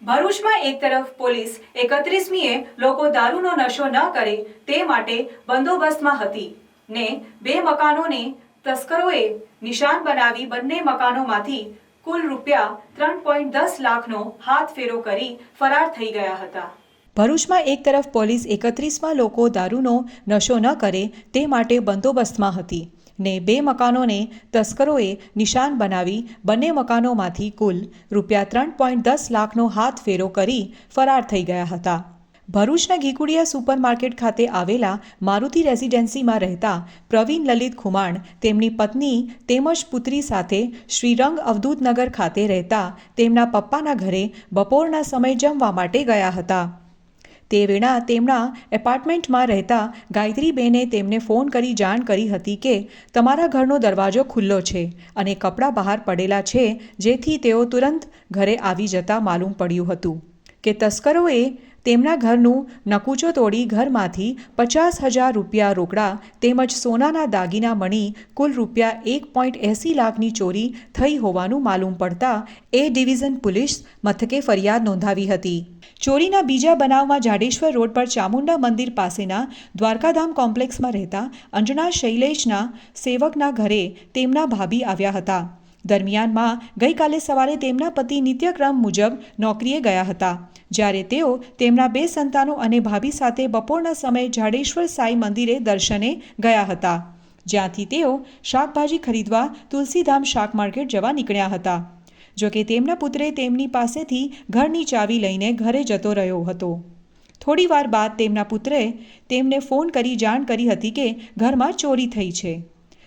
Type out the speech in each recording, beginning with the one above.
ભરૂચમાં એક તરફ પોલીસ 31મીએ લોકો દારૂનો નશો ન કરે તે માટે બંદોબસ્તમાં હતી ને બે મકાનોને તસ્કરોએ નિશાન બનાવી બંને મકાનોમાંથી કુલ રૂપિયા 3.10 લાખનો હાથફેરો કરી ફરાર થઈ ગયા હતા। ભરૂચમાં એક તરફ પોલીસ 31માં લોકો દારૂનો નશો ન કરે તે માટે બંદોબસ્તમાં હતી ને બે મકાનોને તસ્કરોએ નિશાન બનાવી બંને મકાનોમાંથી કુલ રૂપિયા 3.10 લાખનો હાથફેરો કરી ફરાર થઈ ગયા હતા। ભરૂચના ગીકુડિયા સુપરમાર્કેટ ખાતે આવેલા મારુતિ રેસિડેન્સીમાં રહેતા પ્રવીણ લલિત ખુમાણ તેમની પત્ની તેમજ પુત્રી સાથે શ્રીરંગ અવધૂતનગર ખાતે રહેતા તેમના પપ્પાના ઘરે બપોરના સમય જમવા માટે ગયા હતા। તે વેળા તેમના એપાર્ટમેન્ટમાં રહેતા ગાયત્રીબેને તેમને ફોન કરી જાણ કરી હતી કે તમારા ઘરનો દરવાજો ખુલ્લો છે અને કપડાં બહાર પડેલા છે, જેથી તેઓ તુરંત ઘરે આવી જતા માલુમ પડ્યું હતું કે તસ્કરોએ તેમના ઘરનું નકૂચો તોડી ઘરમાંથી 50,000 રૂપિયા રોકડા તેમજ સોનાના દાગીના મણી કુલ રૂપિયા 1.80 લાખની ચોરી થઈ હોવાનું માલુમ પડતા એ ડિવિઝન પોલીસ મથકે ફરિયાદ નોંધાવી હતી। ચોરીના બીજા બનાવમાં જાડેશ્વર રોડ પર ચામુંડા મંદિર પાસેના દ્વારકાધામ કોમ્પ્લેક્સમાં રહેતા અંજના શૈલેષના સેવકના ઘરે તેમના ભાભી આવ્યા હતા। દરમિયાનમાં ગઈકાલે સવારે તેમના પતિ નિત્યક્રમ મુજબ નોકરીએ ગયા હતા, જ્યારે તેઓ તેમના બે સંતાનો અને ભાભી સાથે બપોરના સમયે જાડેશ્વર સાઈ મંદિરે દર્શને ગયા હતા, જ્યાંથી તેઓ શાકભાજી ખરીદવા તુલસીધામ શાક માર્કેટ જવા નીકળ્યા હતા। જોકે તેમના પુત્રે તેમની પાસેથી ઘરની ચાવી લઈને ઘરે જતો રહ્યો હતો। થોડી વાર બાદ તેમના પુત્રે તેમને ફોન કરી જાણ કરી હતી કે ઘરમાં ચોરી થઈ છે,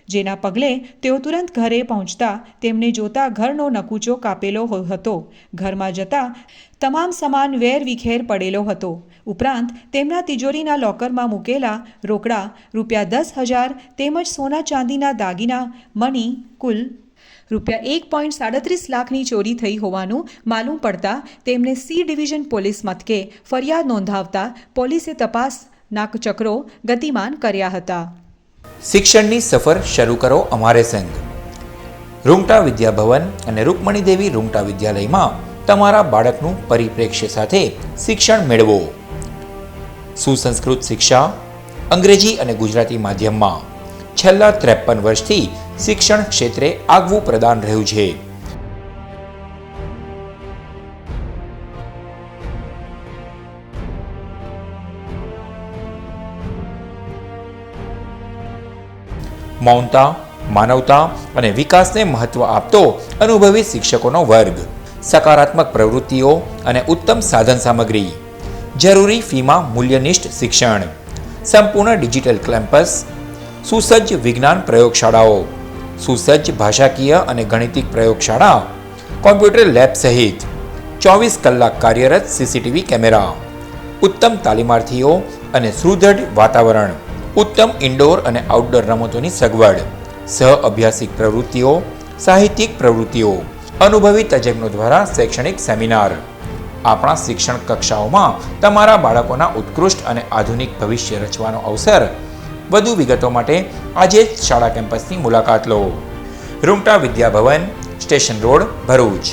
જેના પગલે તેઓ તુરંત ઘરે પહોંચતા તેમને જોતા ઘરનો નકૂચો કાપેલો હતો, ઘરમાં જતા તમામ સામાન વેરવિખેર પડેલો હતો, ઉપરાંત તેમના તિજોરીના લોકરમાં મૂકેલા રોકડા રૂપિયા 10,000 તેમજ સોના ચાંદીના દાગીના મની કુલ રૂપિયા 1.37 લાખની ચોરી થઈ હોવાનું માલુમ પડતા તેમને સી ડિવિઝન પોલીસ મથકે ફરિયાદ નોંધાવતા પોલીસે તપાસના ચક્રો ગતિમાન કર્યા હતા। શિક્ષણની સફર શરૂ કરો અમારે સંગ। રૂંગટા વિદ્યાભવન અને રૂકમણી દેવી રૂંગટા વિદ્યાલયમાં તમારા બાળકનું પરિપ્રેક્ષ્ય સાથે શિક્ષણ મેળવો। સુસંસ્કૃત શિક્ષા અંગ્રેજી અને ગુજરાતી માધ્યમમાં છેલ્લા 53 વર્ષથી શિક્ષણ ક્ષેત્રે આગવું પ્રદાન રહ્યું છે। મૌનતા, માનવતા અને વિકાસને મહત્વ આપતો અનુભવી શિક્ષકોનો વર્ગ, સકારાત્મક પ્રવૃત્તિઓ અને ઉત્તમ સાધન સામગ્રી, જરૂરી ફીમાં મૂલ્યનિષ્ઠ શિક્ષણ, સંપૂર્ણ ડિજિટલ કેમ્પસ, સુસજ્જ વિજ્ઞાન પ્રયોગશાળાઓ, સુસજ્જ ભાષાકીય અને ગણિતિક પ્રયોગશાળા, કોમ્પ્યુટર લેબ સહિત 24 કલાક કાર્યરત સીસીટીવી કેમેરા, ઉત્તમ તાલીમાર્થીઓ અને સુદૃઢ વાતાવરણ, ઉત્તમ ઇન્ડોર અને આઉટડોર રમતોની સગવડ, સહ અભ્યાસિક પ્રવૃત્તિઓ, સાહિત્યિક પ્રવૃત્તિઓ, અનુભવી તજજ્ઞો દ્વારા શૈક્ષણિક સેમિનાર। આપણા શિક્ષણ કક્ષાઓમાં તમારા બાળકોના ઉત્કૃષ્ટ અને આધુનિક ભવિષ્ય રચવાનો અવસર। વધુ વિગતો માટે આજે જ શાળા કેમ્પસની મુલાકાત લો। Rungta Vidyabhavan, station road, Bharuch.